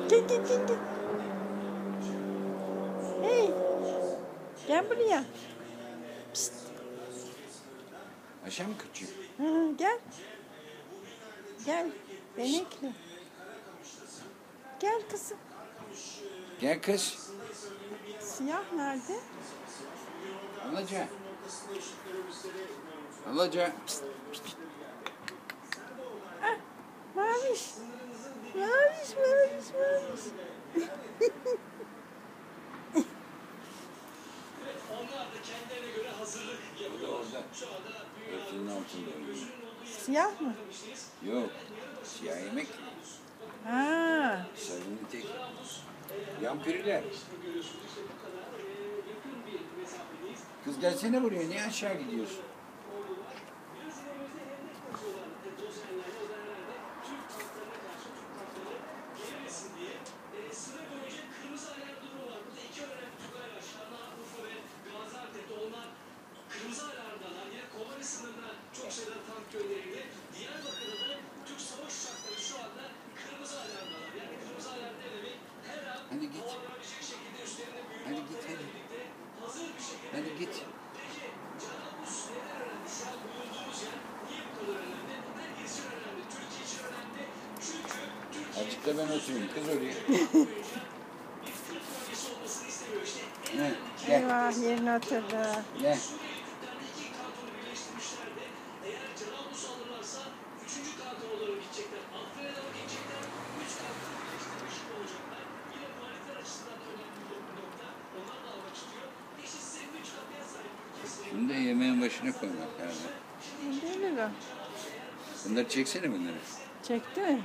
Gel gel gel gel. Hey. Gel buraya. Pişt. Aşağı mı kaçıyor? Gel. Gel. Benekli. Gel kızım. Gel kız. Siyah nerede? Alaca. Alaca. Ah, maviş. Maviş, maviş, maviş. O da orada. Örtünün altında oynuyor. Siyah mı? Yok. Siyah yemek. Ha. Sarının tek. Yampiriler. Kız gelsene buraya. Niye aşağı gidiyorsun? Hadi git. Hadi git hadi. Hadi git. Azıcık da ben oturayım kız oraya. Ne? Gel. Eyvah, yerine oturdu. Gel. Şunu da yemeğin başına koymak lazım. Değil mi? Bunları çeksene bunları. Çekti mi?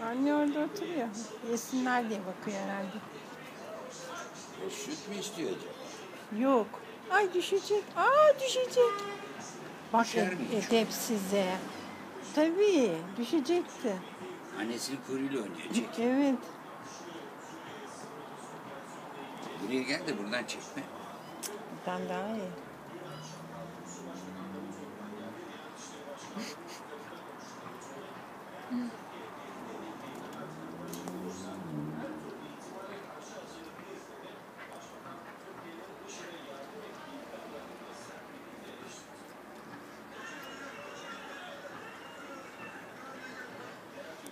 Anne orada oturuyor. Yesinler diye bakıyor herhalde. O süt mü istiyor acaba? Yok. Ay düşecek. Aa düşecek. Bak Düşer mi? edepsize. Tabii düşecekti. Annesinin kuyruğuyla oynuyor. Çek. Evet. Buraya gel de buradan çekme. Buradan daha iyi.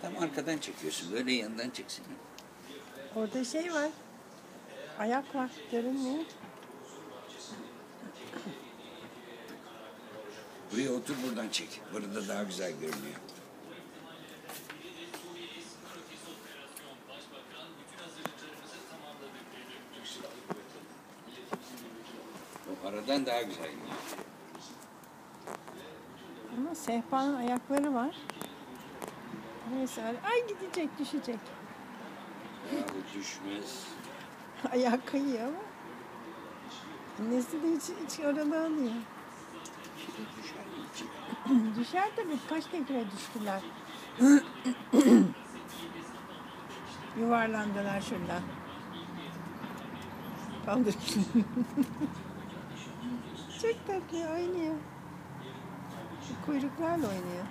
Tam arkadan çekiyorsun. Böyle yandan çeksin. Orada şey var. Ayak var. Görünmüyor. Buraya otur buradan çek. Burada daha güzel görünüyor. O aradan daha güzel görünüyor. Ama sehpanın ayakları var. Neyse. Ay gidecek, düşecek. Ya bu düşmez. Ayak kayıyor ama. Annesi de hiç orada alıyor. Şimdi düşer mi? Düşer tabii. Kaç kere düştüler. Yuvarlandılar şuradan. Kaldır. Çok tatlı oynuyor. Kuyruklarla oynuyor.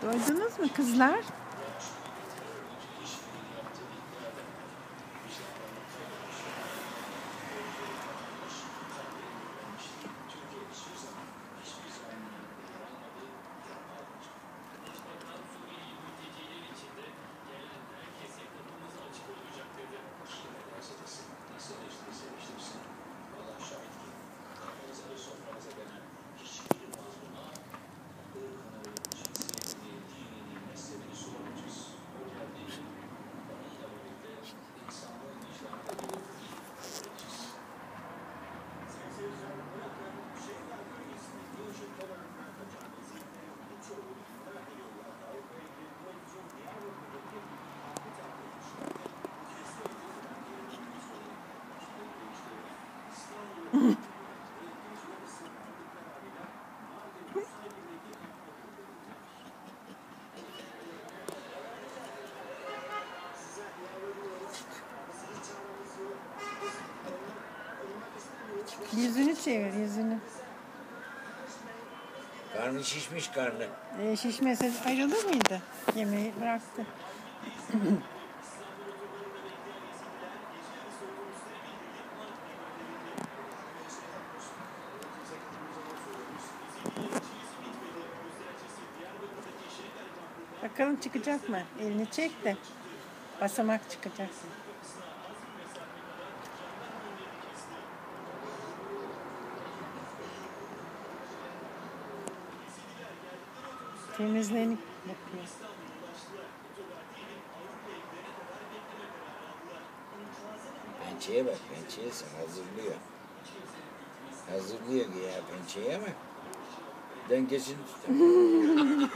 Doydunuz mu kızlar? Yüzünü çevir, yüzünü. Karnı şişmiş karnı. Şişmese ayrılır mıydı? Yemeği bıraktı. Bakalım çıkacak mı? Elini çek de basamak çıkacak. Temizlenip yapıyor. Pençeye bak, pençeye hazırlıyor. Hazırlıyor ya pençeyi ama dengesini tutamıyor.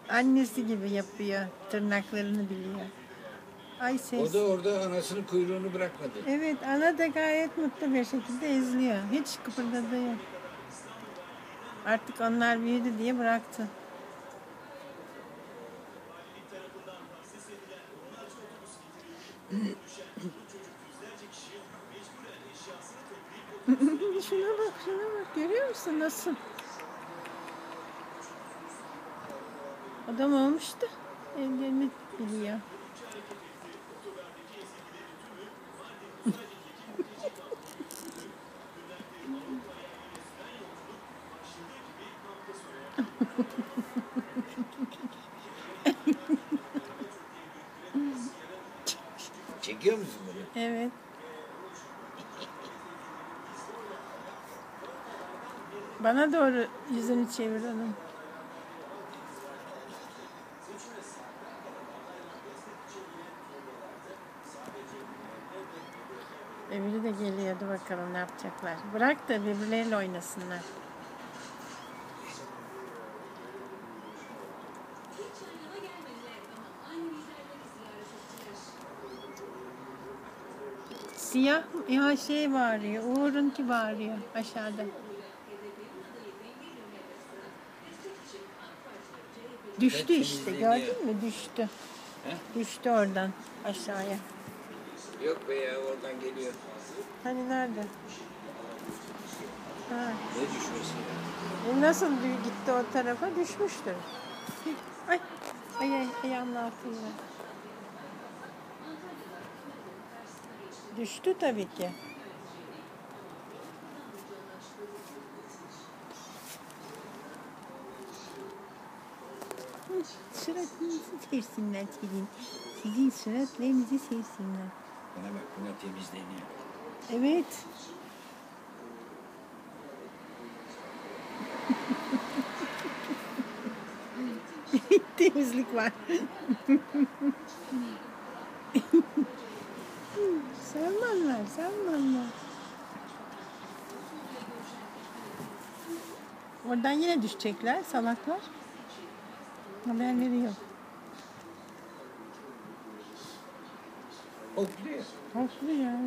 Annesi gibi yapıyor. Tırnaklarını biliyor. Ay ses. O da orada anasının kuyruğunu bırakmadı. Evet, ana da gayet mutlu bir şekilde izliyor. Hiç kıpırdadığı yok. Artık onlar büyüdü diye bıraktı. Şuna bak, şuna bak. Görüyor musun nasıl? Adam olmuş da ellerini biliyor. Çekiyor musun bunu? Evet. Bana doğru yüzünü çevir onun. Öbürü de geliyordu, bakalım ne yapacaklar. Bırak da birbirleriyle oynasınlar. Siyah ya şey bağırıyor, Uğur'unki bağırıyor aşağıda. Düştü işte, gördün mü? Düştü. He? Düştü oradan aşağıya. Yok be ya oradan geliyor. Hani nerede? Ha. Ne düşmesi ya? Nasıl gitti o tarafa? Düşmüştür. Ay, ayağımın altında. Düştü tabii ki. Suratınızı sevsinler sizin. Sizin suratlarınızı sevsinler. Buna bak, buna temizleniyor. Evet. Temizlik var. Salmanlar. Oradan yine düşecekler salaklar. Haberleri yok. Hopluyor. Haklı ya.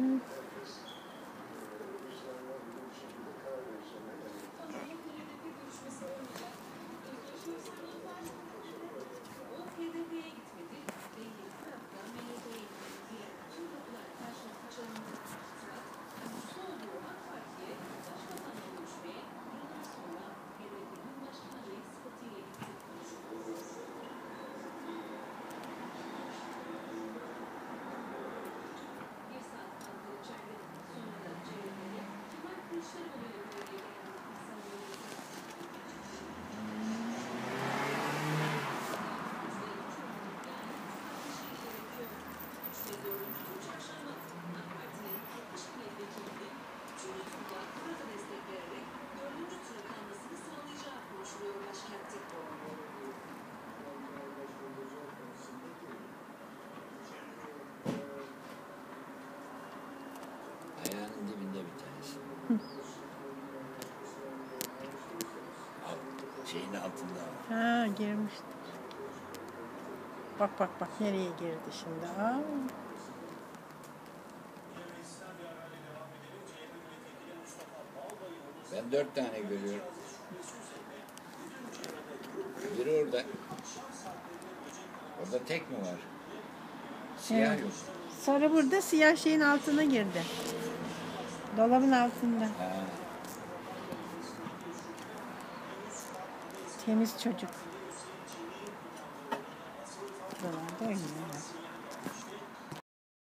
Ayağının dibinde bir tanesi. Şeyin altında var. Ha, girmişti. Bak nereye girdi şimdi. Aa. Ben 4 tane görüyorum. Biri orada. Orada tek mi var? Siyah Evet. yok. Sonra burada siyah şeyin altına girdi. Dolabın altında. Ha. Temiz çocuk. Buralarda oynuyor.